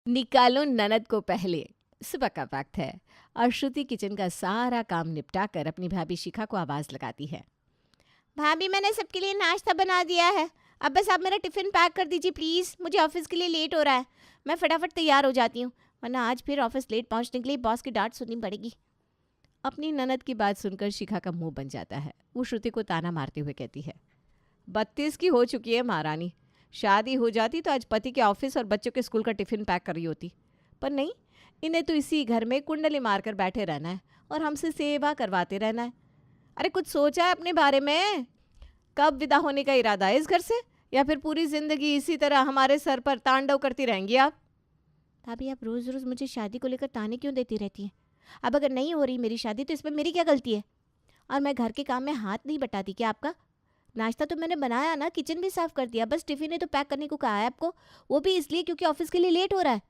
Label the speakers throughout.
Speaker 1: निकालो ननद को पहले। सुबह का वक्त है और श्रुति किचन का सारा काम निपटा कर अपनी भाभी शिखा को आवाज़ लगाती है।
Speaker 2: भाभी मैंने सबके लिए नाश्ता बना दिया है, अब बस आप मेरा टिफ़िन पैक कर दीजिए प्लीज़, मुझे ऑफिस के लिए लेट हो रहा है। मैं फटाफट तैयार हो जाती हूँ, वरना आज फिर ऑफिस लेट पहुँचने के लिए बॉस की डांट सुननी पड़ेगी।
Speaker 1: अपनी ननद की बात सुनकर शिखा का मुंह बन जाता है। वो श्रुति को ताना मारते हुए कहती है, 32 की हो चुकी है महारानी, शादी हो जाती तो आज पति के ऑफिस और बच्चों के स्कूल का टिफ़िन पैक कर रही होती। पर नहीं, इन्हें तो इसी घर में कुंडली मारकर बैठे रहना है और हमसे सेवा करवाते रहना है। अरे कुछ सोचा है अपने बारे में? कब विदा होने का इरादा है इस घर से, या फिर पूरी ज़िंदगी इसी तरह हमारे सर पर तांडव करती रहेंगी आप?
Speaker 2: भाभी आप रोज़ रोज़ मुझे शादी को लेकर ताने क्यों देती रहती हैं? अब अगर नहीं हो रही मेरी शादी तो इसमें मेरी क्या गलती है? और मैं घर के काम में हाथ नहीं बटाती क्या आपका? नाश्ता तो मैंने बनाया ना, किचन भी साफ़ कर दिया, बस टिफ़िन ने तो पैक करने को कहा है आपको, वो भी इसलिए क्योंकि ऑफिस के लिए लेट हो रहा है।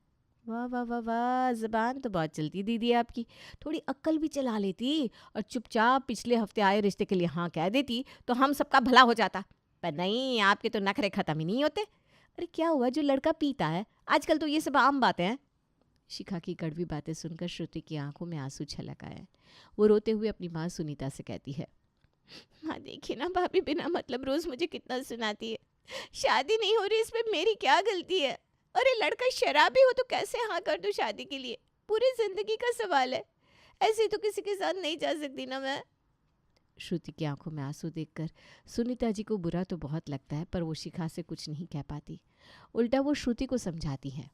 Speaker 1: वाह वाह वाह वाह, ज़बान तो बहुत चलती दीदी आपकी। थोड़ी अक्ल भी चला लेती और चुपचाप पिछले हफ्ते आए रिश्ते के लिए हाँ कह देती तो हम सबका भला हो जाता। पर नहीं, आपके तो नखरे ख़त्म ही नहीं होते। अरे क्या हुआ जो लड़का पीता है? आजकल तो ये सब आम बातें हैं। शिखा की कड़वी बातें सुनकर श्रुति की आंखों में आंसू छलक आए। वो रोते हुए अपनी माँ सुनीता से कहती है,
Speaker 2: हाँ देखिए ना भाभी, बिना मतलब रोज़ मुझे कितना सुनाती है। शादी नहीं हो रही इसमें मेरी क्या गलती है? अरे लड़का शराबी हो तो कैसे हाँ कर दूँ शादी के लिए? पूरी ज़िंदगी का सवाल है, ऐसे तो किसी के साथ नहीं जा सकती ना मैं।
Speaker 1: श्रुति की आंखों में आंसू देखकर सुनीता जी को बुरा तो बहुत लगता है, पर वो शिखा से कुछ नहीं कह पाती। उल्टा वो श्रुति को समझाती है,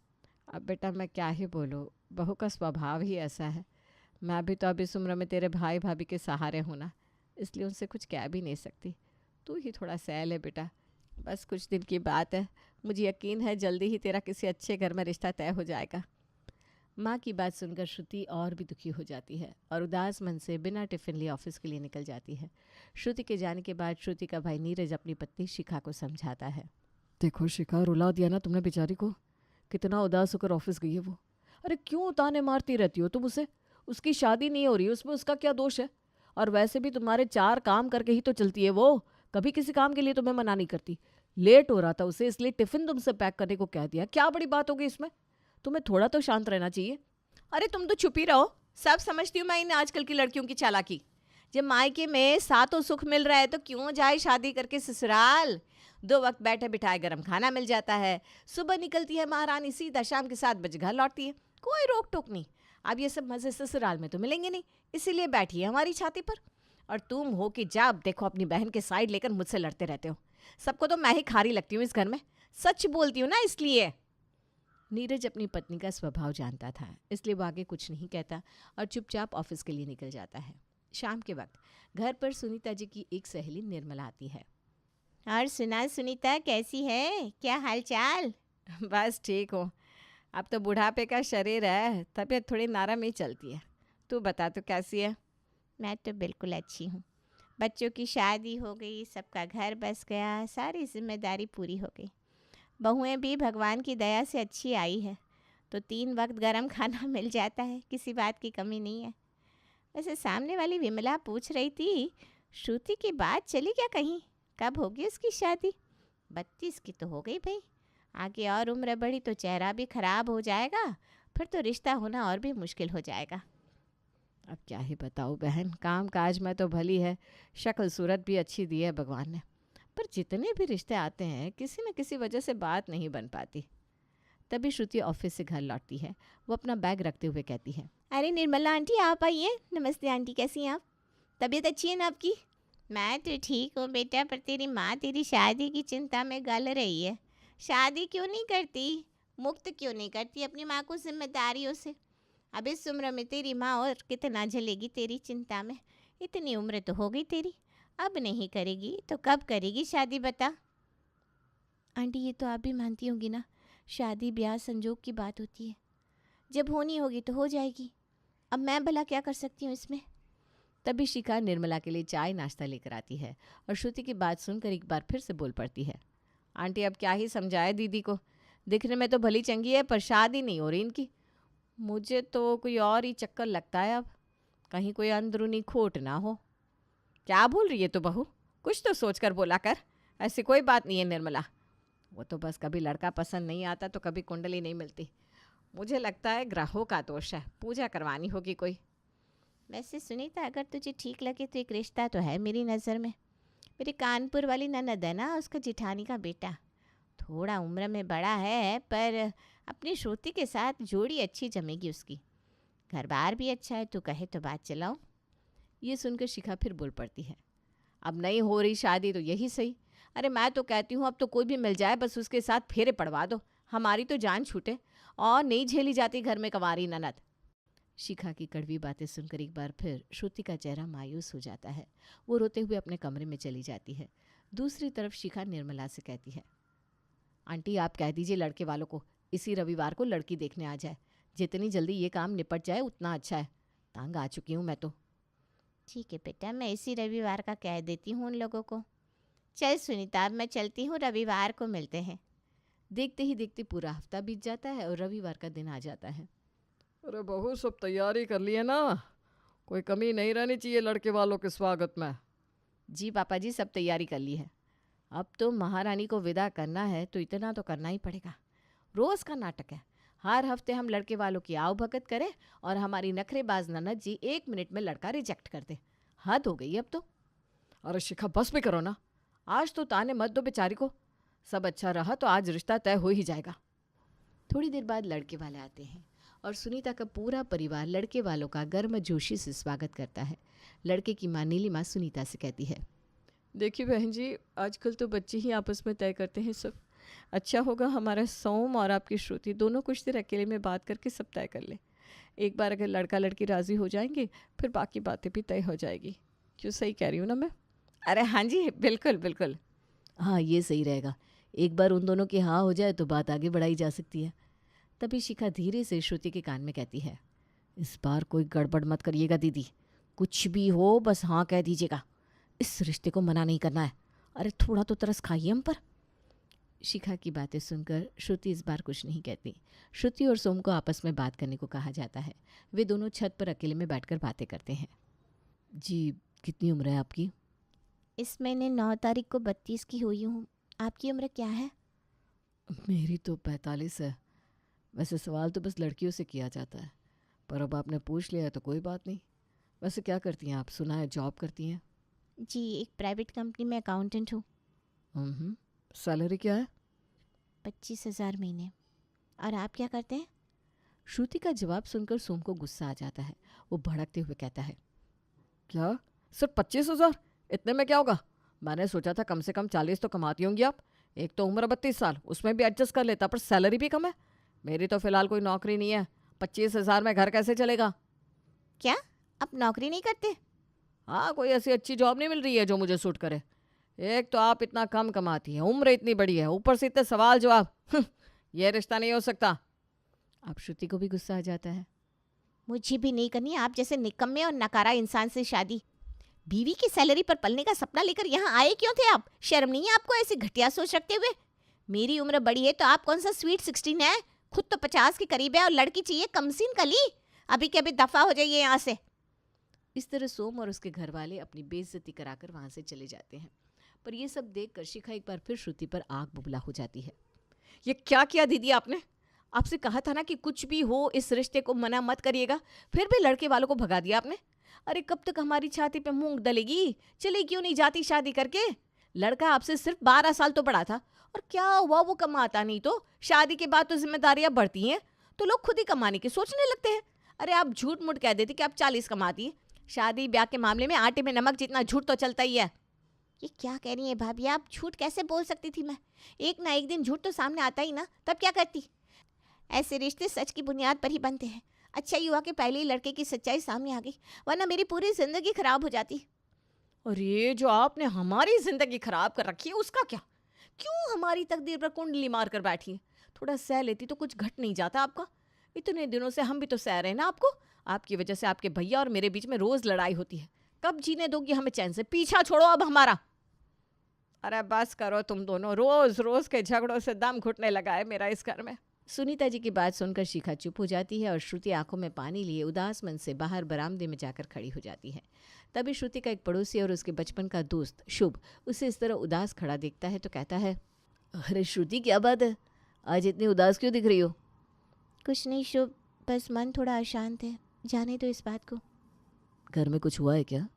Speaker 1: अब बेटा मैं क्या ही बोलूँ, बहू का स्वभाव ही ऐसा है। मैं भी तो अब इस उम्र में तेरे भाई भाभी के सहारे हूँ ना, इसलिए उनसे कुछ कह भी नहीं सकती। तू ही थोड़ा सहल है बेटा, बस कुछ दिन की बात है। मुझे यकीन है जल्दी ही तेरा किसी अच्छे घर में रिश्ता तय हो जाएगा। माँ की बात सुनकर श्रुति और भी दुखी हो जाती है और उदास मन से बिना टिफ़िन लिए ऑफिस के लिए निकल जाती है। श्रुति के जाने के बाद श्रुति का भाई नीरज अपनी पत्नी शिखा को समझाता है, देखो शिखा, रुला दिया ना तुमने बेचारी को, कितना उदास होकर ऑफिस गई है वो। अरे क्यों ताने मारती रहती हो तुम उसे? उसकी शादी नहीं हो रही, उसमें उसका क्या दोष है? और वैसे भी तुम्हारे 4 काम करके ही तो चलती है वो, कभी किसी काम के लिए तुम्हें मना नहीं करती। लेट हो रहा था उसे, इसलिए टिफ़िन तुमसे पैक करने को कह दिया। क्या बड़ी बात होगी इसमें? तुम्हें थोड़ा तो शांत रहना चाहिए।
Speaker 2: अरे तुम तो चुप ही रहो, सब समझती हूँ मैं इन आजकल की लड़कियों की चालाकी। जब मायके में सातों सुख मिल रहा है तो क्यों जाए शादी करके ससुराल? 2 वक्त बैठे बिठाए गरम खाना मिल जाता है, सुबह निकलती है महारानी, सीधा शाम के 7 बजे घर लौटती है, कोई रोक टोक नहीं। अब ये सब मज़े ससुराल में तो मिलेंगे नहीं, इसीलिए बैठी है हमारी छाती पर। और तुम हो कि जब देखो अपनी बहन के साइड लेकर मुझसे लड़ते रहते हो। सबको तो मैं ही खारी लगती हूँ इस घर में, सच बोलती हूँ ना इसलिए।
Speaker 1: नीरज अपनी पत्नी का स्वभाव जानता था, इसलिए वो आगे कुछ नहीं कहता और चुपचाप ऑफिस के लिए निकल जाता है। शाम के वक्त घर पर सुनीता जी की एक सहेली निर्मला आती है।
Speaker 2: और सुना सुनीता, कैसी है, क्या हाल चाल?
Speaker 1: बस ठीक हो, अब तो बुढ़ापे का शरीर है, तबीयत थोड़ी नरम ही चलती है। तू बता, तू कैसी है?
Speaker 2: मैं तो बिल्कुल अच्छी हूँ। बच्चों की शादी हो गई, सबका घर बस गया, सारी जिम्मेदारी पूरी हो गई। बहुएं भी भगवान की दया से अच्छी आई है, तो 3 वक्त गरम खाना मिल जाता है, किसी बात की कमी नहीं है। वैसे सामने वाली विमला पूछ रही थी, श्रुति की बात चली क्या कहीं, कब होगी उसकी शादी? 32 की तो हो गई भाई, आगे और उम्र बढ़ी तो चेहरा भी खराब हो जाएगा, फिर तो रिश्ता होना और भी मुश्किल हो जाएगा।
Speaker 1: अब क्या ही बताऊँ बहन, काम काज में तो भली है, शक्ल सूरत भी अच्छी दी है भगवान ने, पर जितने भी रिश्ते आते हैं किसी न किसी वजह से बात नहीं बन पाती। तभी श्रुति ऑफिस से घर लौटती है। वो अपना बैग रखते हुए कहती है,
Speaker 2: अरे निर्मला आंटी आप आइए। नमस्ते आंटी, कैसी हैं आप? तबीयत अच्छी है ना आपकी? मैं तो ठीक हूँ बेटा, पर तेरी माँ तेरी शादी की चिंता में गल रही है। शादी क्यों नहीं करती, मुक्त क्यों नहीं करती अपनी माँ को जिम्मेदारियों से? अब इस उम्र में तेरी माँ और कितना झेलेगी तेरी चिंता में? इतनी उम्र तो हो गई तेरी, अब नहीं करेगी तो कब करेगी शादी बता? आंटी ये तो आप भी मानती होंगी ना, शादी ब्याह संजोग की बात होती है, जब होनी होगी तो हो जाएगी। अब मैं भला क्या कर सकती हूँ इसमें?
Speaker 1: तभी शिखा निर्मला के लिए चाय नाश्ता लेकर आती है और श्रुति की बात सुनकर एक बार फिर से बोल पड़ती है, आंटी अब क्या ही समझाए दीदी को, दिखने में तो भली चंगी है पर शादी नहीं हो रही इनकी। मुझे तो कोई और ही चक्कर लगता है, अब कहीं कोई अंदरूनी खोट ना हो। क्या बोल रही है तू बहू, कुछ तो सोच कर बोला कर। ऐसी कोई बात नहीं है निर्मला, वो तो बस कभी लड़का पसंद नहीं आता तो कभी कुंडली नहीं मिलती, मुझे लगता है ग्रहों का दोष है, पूजा करवानी होगी कोई।
Speaker 2: वैसे सुनीता, अगर तुझे ठीक लगे तो एक रिश्ता तो है मेरी नज़र में। मेरी कानपुर वाली ननद है ना, उसका जिठानी का बेटा। थोड़ा उम्र में बड़ा है पर अपनी श्रुति के साथ जोड़ी अच्छी जमेगी उसकी। घर बार भी अच्छा है, तू कहे तो बात चलाओ।
Speaker 1: ये सुनकर शिखा फिर बोल पड़ती है, अब नहीं हो रही शादी तो यही सही। अरे मैं तो कहती हूँ अब तो कोई भी मिल जाए, बस उसके साथ फेरे पड़वा दो, हमारी तो जान छूटे और नहीं झेली जाती घर में कंवारी ननद। शिखा की कड़वी बातें सुनकर एक बार फिर श्रुति का चेहरा मायूस हो जाता है। वो रोते हुए अपने कमरे में चली जाती है। दूसरी तरफ शिखा निर्मला से कहती है, आंटी आप कह दीजिए लड़के वालों को इसी रविवार को लड़की देखने आ जाए। जितनी जल्दी ये काम निपट जाए उतना अच्छा है, तंग आ चुकी हूँ मैं तो।
Speaker 2: ठीक है बेटा, मैं इसी रविवार का कह देती हूँ उन लोगों को। चल सुनीता, अब मैं चलती हूँ, रविवार को मिलते हैं।
Speaker 1: देखते ही देखते पूरा हफ्ता बीत जाता है और रविवार का दिन आ जाता है।
Speaker 3: अरे बहू, सब तैयारी कर लिए ना? कोई कमी नहीं रहनी चाहिए लड़के वालों के स्वागत में।
Speaker 1: जी पापा जी, सब तैयारी कर ली है। अब तो महारानी को विदा करना है तो इतना तो करना ही पड़ेगा। रोज़ का नाटक है, हर हफ्ते हम लड़के वालों की आओ भगत करें और हमारी नखरेबाज ननद जी 1 मिनट में लड़का रिजेक्ट कर दे। हद हो गई अब तो।
Speaker 3: अरे शिखा, बस भी करो ना।
Speaker 1: आज तो ताने मत दो बेचारी को, सब अच्छा रहा तो आज रिश्ता तय हो ही जाएगा। थोड़ी देर बाद लड़के वाले आते हैं और सुनीता का पूरा परिवार लड़के वालों का गर्मजोशी से स्वागत करता है। लड़के की माँ नीलिमा सुनीता से कहती है,
Speaker 3: देखिए बहन जी, आजकल तो बच्चे ही आपस में तय करते हैं सब। अच्छा होगा हमारा सोम और आपकी श्रुति दोनों कुछ देर अकेले में बात करके सब तय कर ले। एक बार अगर लड़का लड़की राज़ी हो जाएंगे फिर बाकी बातें भी तय हो जाएगी। क्यों, सही कह रही हूँ ना मैं?
Speaker 1: अरे हाँ जी, बिल्कुल बिल्कुल। हाँ ये सही रहेगा, एक बार उन दोनों की हाँ हो जाए तो बात आगे बढ़ाई जा सकती है। तभी शिखा धीरे से श्रुति के कान में कहती है, इस बार कोई गड़बड़ मत करिएगा दीदी, कुछ भी हो बस हाँ कह दीजिएगा, इस रिश्ते को मना नहीं करना है। अरे थोड़ा तो तरस खाइए हम पर। शिखा की बातें सुनकर श्रुति इस बार कुछ नहीं कहती। श्रुति और सोम को आपस में बात करने को कहा जाता है। वे दोनों छत पर अकेले में बैठकर बातें करते हैं। जी कितनी उम्र है आपकी?
Speaker 2: इस महीने 9 तारीख को 32 की हुई हूँ। आपकी उम्र क्या है?
Speaker 3: मेरी तो 45 है। वैसे सवाल तो बस लड़कियों से किया जाता है, पर अब आपने पूछ लिया है तो कोई बात नहीं। वैसे क्या करती हैं आप? सुना है जॉब करती हैं।
Speaker 2: जी, एक प्राइवेट कंपनी में अकाउंटेंट हूँ।
Speaker 3: सैलरी क्या है?
Speaker 2: 25,000 महीने। और आप क्या करते हैं?
Speaker 1: श्रुति का जवाब सुनकर सोम को गुस्सा आ जाता है। वो भड़कते हुए कहता है,
Speaker 3: क्या सिर्फ 25,000? इतने में क्या होगा? मैंने सोचा था कम से कम 40 तो कमाती होंगी आप। एक तो उम्र 32 साल, उसमें भी एडजस्ट कर लेता, पर सैलरी भी कम है। मेरी तो फिलहाल कोई नौकरी नहीं है, 25,000 में घर कैसे चलेगा?
Speaker 2: क्या आप नौकरी नहीं करते?
Speaker 3: हाँ, कोई ऐसी अच्छी जॉब नहीं मिल रही है जो मुझे सूट करे। एक तो आप इतना कम कमाती हैं, उम्र इतनी बड़ी है, ऊपर से इतने सवाल जवाब। ये रिश्ता नहीं हो सकता।
Speaker 1: अब श्रुति को भी गुस्सा आ जाता है।
Speaker 2: मुझे भी नहीं करनी आप जैसे निकम्मे और नकारा इंसान से शादी। बीवी की सैलरी पर पलने का सपना लेकर यहाँ आए क्यों थे आप? शर्म नहीं है आपको ऐसी घटिया सोच रखते हुए? मेरी उम्र बड़ी है तो आप कौन सा स्वीट 16 है? खुद तो 50 के करीब है और लड़की चाहिए कमसीन कली। अभी के अभी दफा हो जाइए यहाँ से।
Speaker 1: इस तरह सोम और उसके घर वाले अपनी बेइज्जती कराकर वहाँ से चले जाते हैं। पर ये सब देखकर शिखा एक बार फिर श्रुति पर आग बुबला हो जाती है।
Speaker 3: ये क्या किया दीदी आपने?
Speaker 1: आपसे कहा था ना कि कुछ भी हो इस रिश्ते को मना मत करिएगा, फिर भी लड़के वालों को भगा दिया आपने। अरे कब तक हमारी छाती पे मूंग डलेगी? चली क्यों नहीं जाती शादी करके? लड़का आपसे सिर्फ 12 साल तो बड़ा था, और क्या हुआ, वो कमाता नहीं तो शादी के बाद तो जिम्मेदारियां बढ़ती हैं तो लोग खुद ही कमाने की सोचने लगते हैं। अरे आप झूठ मूठ कह देती कि आप 40 कमाती हैं। शादी ब्याह के मामले में आटे में नमक जितना झूठ तो चलता ही है।
Speaker 2: ये क्या कह रही है भाभी? आप झूठ कैसे बोल सकती थी? मैं एक ना एक दिन झूठ तो सामने आता ही ना, तब क्या करती? ऐसे रिश्ते सच की बुनियाद पर ही बनते हैं। अच्छा ही हुआ कि पहले ही लड़के की सच्चाई सामने आ गई, वरना मेरी पूरी जिंदगी खराब हो जाती।
Speaker 3: और ये जो आपने हमारी जिंदगी खराब कर रखी है उसका क्या?
Speaker 1: क्यों हमारी तकदीर पर कुंडली मार कर बैठी है? थोड़ा सह लेती तो कुछ घट नहीं जाता आपका। इतने दिनों से हम भी तो सह रहे हैं ना आपको। आपकी वजह से आपके भैया और मेरे बीच में रोज लड़ाई होती है। कब जीने दोगी हमें चैन से? पीछा छोड़ो अब हमारा।
Speaker 3: अरे बस करो तुम दोनों, रोज रोज के झगड़ों से दम घुटने लगा है मेरा इस घर में।
Speaker 1: सुनीता जी की बात सुनकर शिखा चुप हो जाती है और श्रुति आंखों में पानी लिए उदास मन से बाहर बरामदे में जाकर खड़ी हो जाती है। तभी श्रुति का एक पड़ोसी और उसके बचपन का दोस्त शुभ उसे इस तरह उदास खड़ा देखता है तो कहता है, अरे श्रुति क्या बात है, आज इतनी उदास क्यों दिख रही हो?
Speaker 2: कुछ नहीं शुभ, बस मन थोड़ा अशांत है, जाने दो इस बात को।
Speaker 3: घर में कुछ हुआ है क्या?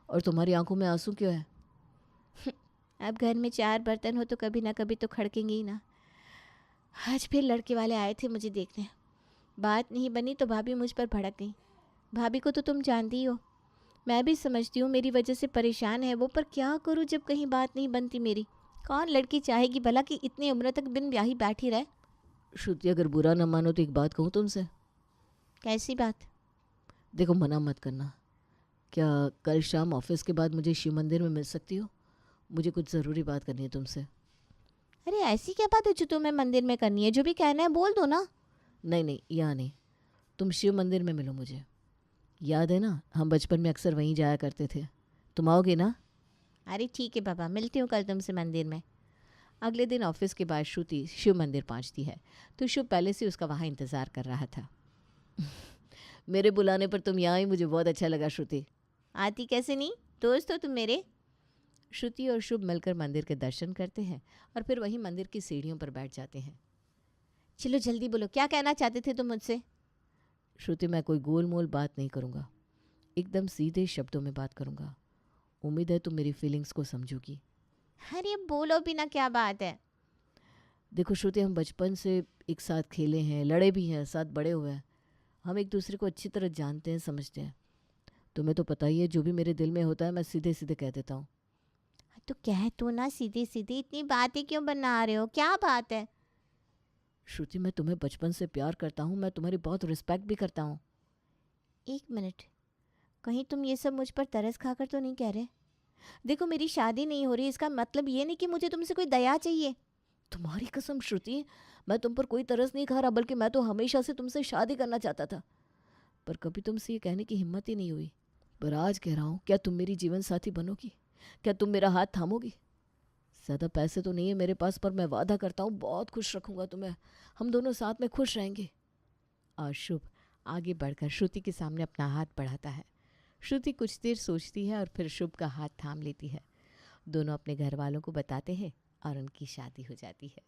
Speaker 3: और तुम्हारी आंखों में आंसू क्यों है?
Speaker 2: अब घर में 4 बर्तन हो तो कभी ना कभी तो खड़केंगे ही ना। आज फिर लड़के वाले आए थे मुझे देखने, बात नहीं बनी तो भाभी मुझ पर भड़क गई। भाभी को तो तुम जानती ही हो, मैं भी समझती हूँ मेरी वजह से परेशान है वो, पर क्या करूँ जब कहीं बात नहीं बनती मेरी। कौन लड़की चाहेगी भला कि इतनी उम्र तक बिन ब्याही बैठी रहे।
Speaker 3: श्रुति, अगर बुरा न मानो तो एक बात कहूँ तुमसे।
Speaker 2: कैसी बात?
Speaker 3: देखो, मना मत करना। क्या कल शाम ऑफिस के बाद मुझे शिव मंदिर में मिल सकती हो? मुझे कुछ ज़रूरी बात करनी है तुमसे।
Speaker 2: अरे ऐसी क्या बात है जो तुम्हें मंदिर में करनी है? जो भी कहना है बोल दो ना।
Speaker 3: नहीं नहीं, यहाँ नहीं, तुम शिव मंदिर में मिलो मुझे। याद है ना, हम बचपन में अक्सर वहीं जाया करते थे। तुम आओगे ना?
Speaker 2: अरे ठीक है बाबा, मिलती हूँ कल तुमसे मंदिर में।
Speaker 1: अगले दिन ऑफिस के बाद श्रुति शिव मंदिर पहुंचती है तो शिव पहले से उसका वहाँ इंतज़ार कर रहा था।
Speaker 3: मेरे बुलाने पर तुम यहाँ आई, मुझे बहुत अच्छा लगा श्रुति।
Speaker 2: आती कैसे नहीं, दोस्त हो तुम मेरे।
Speaker 1: श्रुति और शुभ मिलकर मंदिर के दर्शन करते हैं और फिर वहीं मंदिर की सीढ़ियों पर बैठ जाते हैं।
Speaker 2: चलो जल्दी बोलो, क्या कहना चाहते थे तुम मुझसे?
Speaker 3: श्रुति, मैं कोई गोल मोल बात नहीं करूँगा, एकदम सीधे शब्दों में बात करूँगा। उम्मीद है तुम मेरी फीलिंग्स को समझोगी।
Speaker 2: अरे बोलो भी ना, क्या बात है?
Speaker 3: देखो श्रुति, हम बचपन से एक साथ खेले हैं, लड़े भी हैं, साथ बड़े हुए हैं। हम एक दूसरे को अच्छी तरह जानते हैं, समझते हैं। तुम्हें तो पता ही है, जो भी मेरे दिल में होता है मैं सीधे सीधे कह देता हूँ।
Speaker 2: तो कह तो ना सीधे सीधे, इतनी बातें क्यों बना रहे हो, क्या बात है?
Speaker 3: श्रुति, मैं तुम्हें बचपन से प्यार करता हूँ, मैं तुम्हारी बहुत रिस्पेक्ट भी करता हूँ।
Speaker 2: 1 मिनट, कहीं तुम ये सब मुझ पर तरस खाकर तो नहीं कह रहे? देखो मेरी शादी नहीं हो रही, इसका मतलब ये नहीं कि मुझे तुमसे कोई दया चाहिए।
Speaker 3: तुम्हारी कसम श्रुति, मैं तुम पर कोई तरस नहीं खा रहा, बल्कि मैं तो हमेशा से तुमसे शादी करना चाहता था, पर कभी तुमसे ये कहने की हिम्मत ही नहीं हुई। पर आज कह रहा हूँ, क्या तुम मेरी जीवन साथी बनोगी? क्या तुम मेरा हाथ थामोगी? ज़्यादा पैसे तो नहीं है मेरे पास, पर मैं वादा करता हूँ बहुत खुश रखूँगा तुम्हें। हम दोनों साथ में खुश रहेंगे।
Speaker 1: और शुभ आगे बढ़कर श्रुति के सामने अपना हाथ बढ़ाता है। श्रुति कुछ देर सोचती है और फिर शुभ का हाथ थाम लेती है। दोनों अपने घर वालों को बताते हैं और उनकी शादी हो जाती है।